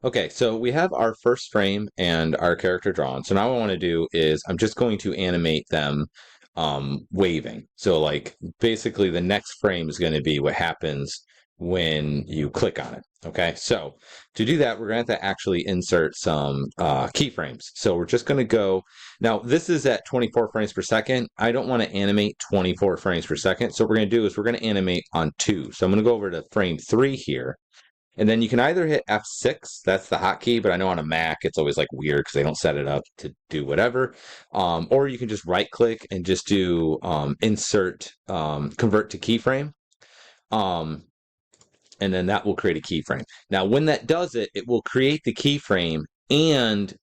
Okay, so we have our first frame and our character drawn. So now what I want to do is I'm just going to animate them waving. So like basically the next frame is going to be what happens when you click on it. Okay, so to do that, we're going to have to actually insert some keyframes. So we're just going to go, now this is at 24 frames per second. I don't want to animate 24 frames per second. So what we're going to do is we're going to animate on 2. So I'm going to go over to frame 3 here. And then you can either hit F6, that's the hotkey, but I know on a Mac it's always like weird because they don't set it up to do whatever. Or you can just right click and just do insert, convert to keyframe. Um, and then that will create a keyframe. Now, when that does it, it will create the keyframe and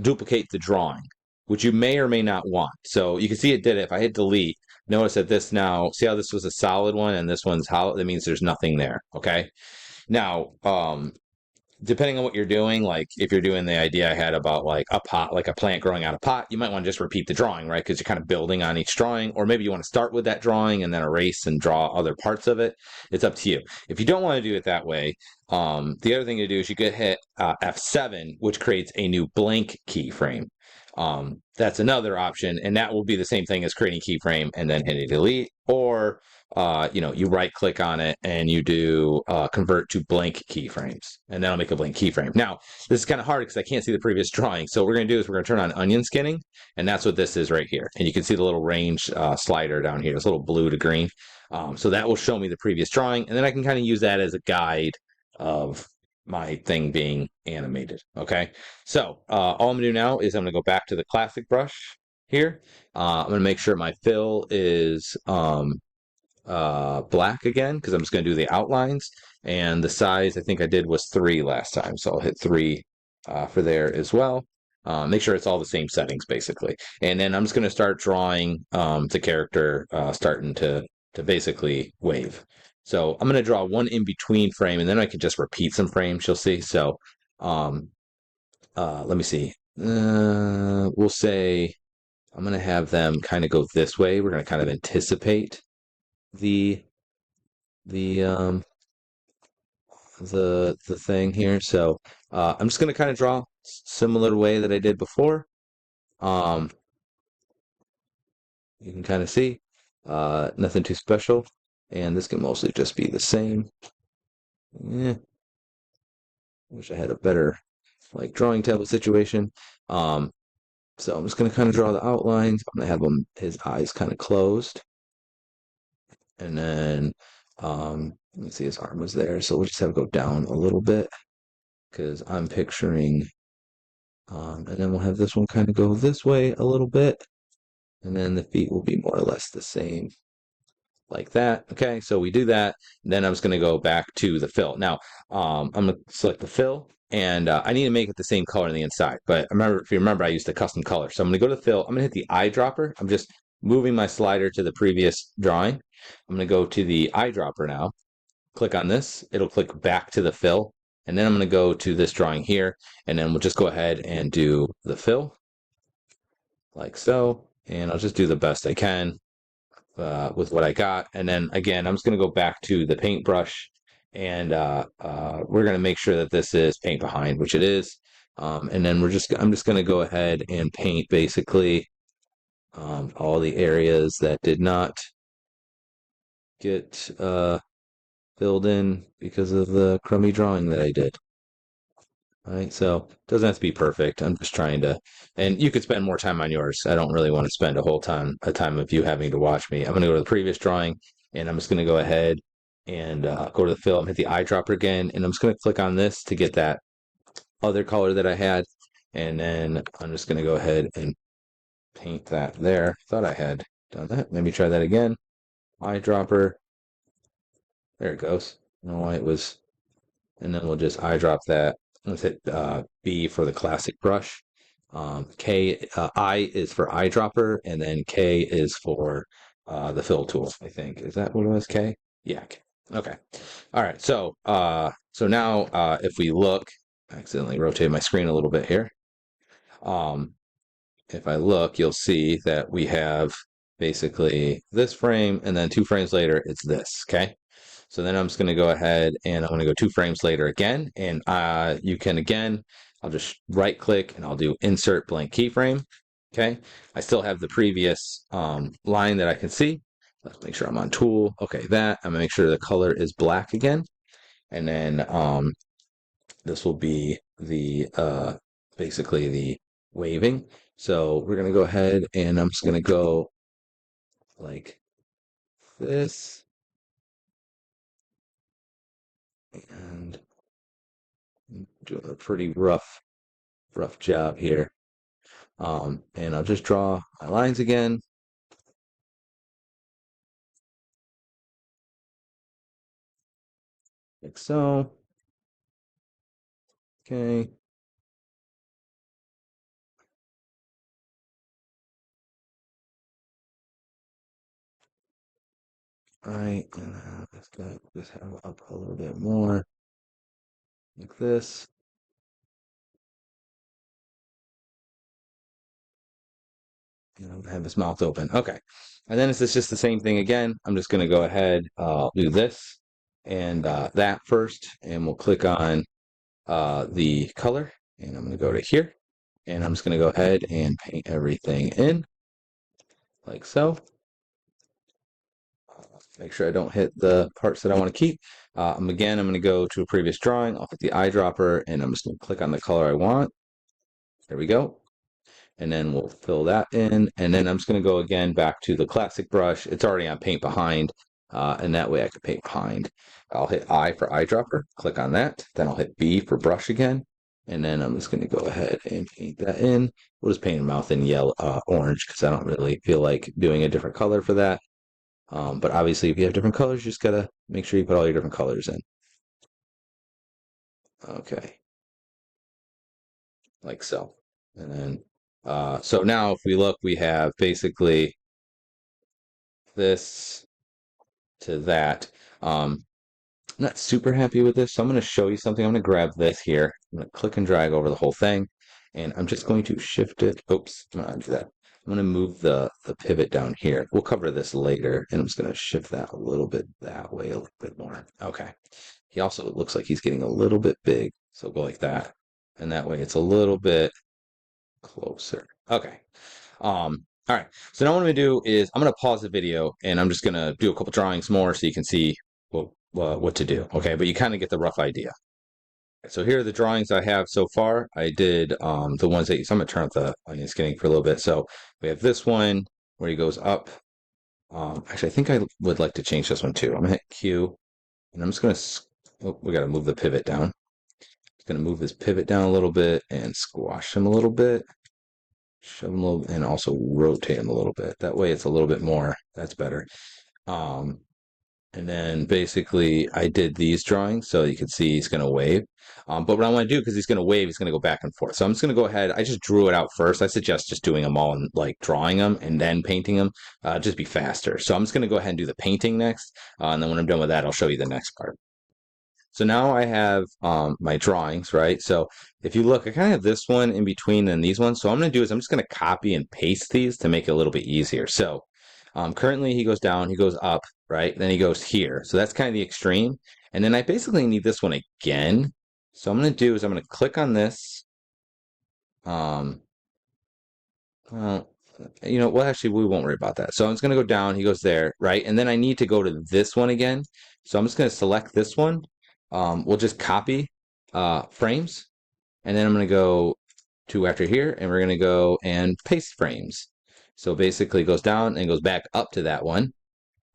duplicate the drawing, which you may or may not want. So you can see it did it. If I hit delete, notice that this now, see how this was a solid one and this one's hollow? That means there's nothing there, okay? Now, depending on what you're doing, like if you're doing the idea I had about like a pot, like a plant growing out of pot, you might want to just repeat the drawing, right? Because you're kind of building on each drawing, or maybe you want to start with that drawing and then erase and draw other parts of it. It's up to you. If you don't want to do it that way, the other thing to do is you could hit F7, which creates a new blank keyframe. That's another option, and that will be the same thing as creating a keyframe and then hitting delete, or you right click on it and you do convert to blank keyframes, and that'll make a blank keyframe. Now, this is kind of hard because I can't see the previous drawing. So what we're going to do is we're going to turn on onion skinning, and that's what this is right here. And you can see the little range slider down here. It's a little blue to green. So that will show me the previous drawing, and then I can kind of use that as a guide of my thing being animated. Okay, so all I'm going to do now is I'm going to go back to the classic brush here. I'm going to make sure my fill is black again because I'm just going to do the outlines, and the size I think I did was 3 last time, so I'll hit 3 for there as well. Make sure it's all the same settings basically, and then I'm just going to start drawing the character starting to basically wave. So I'm going to draw one in between frame, and then I can just repeat some frames. You'll see. So um, let me see. We'll say I'm going to have them kind of go this way. We're going to kind of anticipate the the um the thing here. So I'm just gonna kind of draw similar way that I did before. Um, you can kind of see nothing too special, and this can mostly just be the same. Yeah, wish I had a better like drawing tablet situation. Um, so I'm just gonna kind of draw the outlines. I'm gonna have his eyes kind of closed, and then let me see, his arm was there, so we'll just have it go down a little bit because I'm picturing. And then we'll have this one kind of go this way a little bit. And then the feet will be more or less the same like that. Okay, so we do that. Then I'm just going to go back to the fill. Now, I'm going to select the fill. And I need to make it the same color on the inside. But remember, if you remember, I used a custom color. So I'm going to go to fill. I'm going to hit the eyedropper. I'm just moving my slider to the previous drawing. I'm going to go to the eyedropper now. Click on this. It'll click back to the fill. And then I'm going to go to this drawing here, and then we'll just go ahead and do the fill like so. And I'll just do the best I can with what I got. And then again, I'm just going to go back to the paintbrush, and we're going to make sure that this is paint behind, which it is. And then I'm just going to go ahead and paint basically all the areas that did not get filled in because of the crummy drawing that I did. All right, so it doesn't have to be perfect. I'm just trying to, and you could spend more time on yours. I don't really want to spend a time of you having to watch me. I'm going to go to the previous drawing, and I'm just going to go ahead and go to the fill, hit the eyedropper again, and I'm just going to click on this to get that other color that I had, and then I'm just going to go ahead and paint that there. Thought I had done that. Let me try that again. Eyedropper. There it goes. I don't know why it was, and then we'll just eyedrop that. Let's hit B for the classic brush. I is for eyedropper, and then K is for the fill tool, I think. Is that what it was, K? Yeah, K. Okay. All right, so now if we look, I accidentally rotated my screen a little bit here. If I look, you'll see that we have basically this frame, and then 2 frames later, it's this, okay? So then I'm just going to go ahead and I'm going to go 2 frames later again. And you can again, I'll just right click and I'll do insert blank keyframe. Okay. I still have the previous line that I can see. Let's make sure I'm on tool. Okay, that. I'm going to make sure the color is black again. And then this will be the basically the waving. So we're going to go ahead and I'm just going to go like this. And doing a pretty rough job here. And I'll just draw my lines again. Like so. Okay. All right, and let's have up a little bit more like this. And I'm gonna have his mouth open. Okay. And then it's just the same thing again. I'm just gonna go ahead, do this and that first, and we'll click on the color, and I'm gonna go to here, and I'm just gonna go ahead and paint everything in like so. Make sure I don't hit the parts that I want to keep. Again, I'm going to go to a previous drawing. I'll hit the eyedropper, and I'm just going to click on the color I want. There we go. And then we'll fill that in. And then I'm just going to go again back to the classic brush. It's already on paint behind, and that way I can paint behind. I'll hit I for eyedropper, click on that. Then I'll hit B for brush again. And then I'm just going to go ahead and paint that in. We'll just paint a mouth in yellow, orange, because I don't really feel like doing a different color for that. But obviously, if you have different colors, you just gotta make sure you put all your different colors in. Okay, like so. And then, so now if we look, we have basically this to that. I'm not super happy with this, so I'm going to show you something. I'm going to grab this here. I'm going to click and drag over the whole thing, and I'm just going to shift it. Oops, I'm not do that. I'm going to move the pivot down here. We'll cover this later, and I'm just going to shift that a little bit that way, a little bit more. Okay. He also looks like he's getting a little bit big, so go like that, and that way it's a little bit closer. Okay. All right. So now what I'm gonna do is I'm gonna pause the video and I'm just gonna do a couple drawings more so you can see what to do. Okay, but you kind of get the rough idea. So here are the drawings I have so far. I did the ones that so I'm gonna turn up the onion skinning for a little bit. So we have this one where he goes up. Actually, I think I would like to change this one too. I'm gonna hit Q, and I'm just gonna. Oh, we gotta move the pivot down. Just gonna move his pivot down a little bit and squash him a little bit. Shove him a little, and also rotate him a little bit. That way, it's a little bit more. That's better. Um, And then basically I did these drawings so you can see he's going to wave. But what I want to do, because he's going to wave, he's going to go back and forth. So I'm just going to go ahead. I just drew it out first. I suggest just doing them all and like drawing them and then painting them. Just be faster. So I'm just going to go ahead and do the painting next. And then when I'm done with that, I'll show you the next part. So now I have my drawings, right? So if you look, I kind of have this one in between and these ones. So what I'm going to do is I'm just going to copy and paste these to make it a little bit easier. So currently he goes down, he goes up, right? Then he goes here. So that's kind of the extreme. And then I basically need this one again. So I'm going to do is I'm going to click on this. Um, well, well, actually, we won't worry about that. So I'm just going to go down. He goes there, right? And then I need to go to this one again. So I'm just going to select this one. We'll just copy frames. And then I'm going to go to after here, and we're going to go and paste frames. So basically it goes down and goes back up to that one,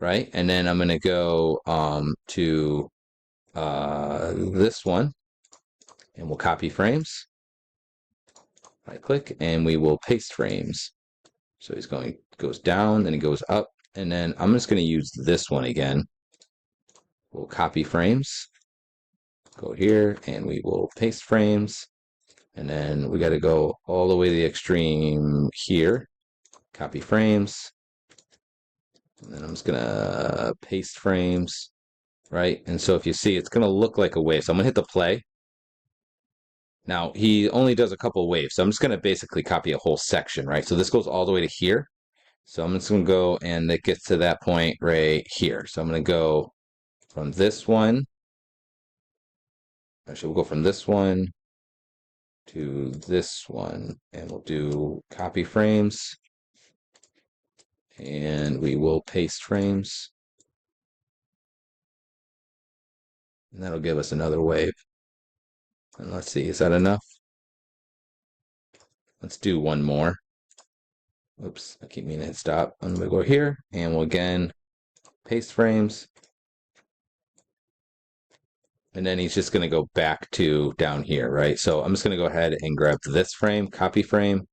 right? And then I'm going to go to this one, and we'll copy frames. Right click, and we will paste frames. So he's goes down, then he goes up, and then I'm just going to use this one again. We'll copy frames, go here, and we will paste frames. And then we got to go all the way to the extreme here, copy frames. And then I'm just going to paste frames, right? And so if you see, it's going to look like a wave. So I'm going to hit the play. Now, he only does a couple of waves, so I'm just going to basically copy a whole section, right? So this goes all the way to here. So I'm just going to go, and it gets to that point right here. So I'm going to go from this one. Actually, we'll go from this one to this one, and we'll do copy frames, and we will paste frames, and that'll give us another wave. And let's see, is that enough? Let's do one more. Oops, I keep meaning to hit stop. I'm gonna go here, and we'll again paste frames. And then he's just gonna go back to down here, right? So I'm just gonna go ahead and grab this frame, copy frame,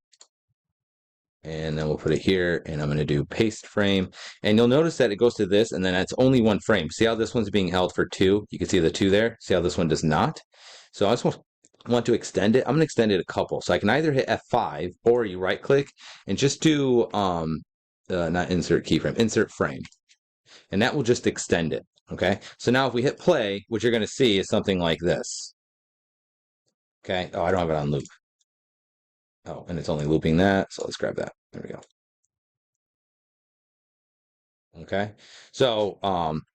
and then we'll put it here, and I'm going to do paste frame, and you'll notice that it goes to this, and then it's only one frame. See how this one's being held for 2? You can see the 2 there. See how this one does not? So I just want to extend it. I'm going to extend it a couple, so I can either hit F5 or you right click and just do not insert keyframe, insert frame, and that will just extend it. Okay, so now if we hit play, what you're going to see is something like this. Okay, oh, I don't have it on loop. Oh, and it's only looping that, so let's grab that. There we go. Okay, so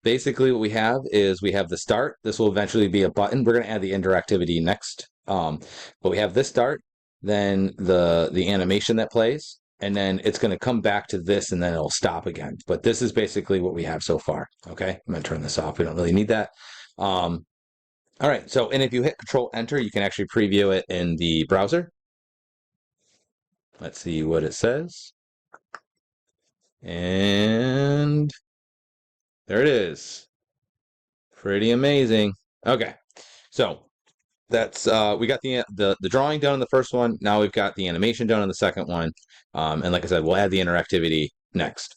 basically what we have is we have the start. This will eventually be a button. We're going to add the interactivity next. But we have this start, then the animation that plays, and then it's going to come back to this, and then it'll stop again. But this is basically what we have so far. Okay, I'm going to turn this off. We don't really need that. All right, so and if you hit Control Enter, you can actually preview it in the browser. Let's see what it says. And there it is. Pretty amazing. Okay, so that's we got the drawing done on the first one. Now we've got the animation done on the second one. And like I said, we'll add the interactivity next.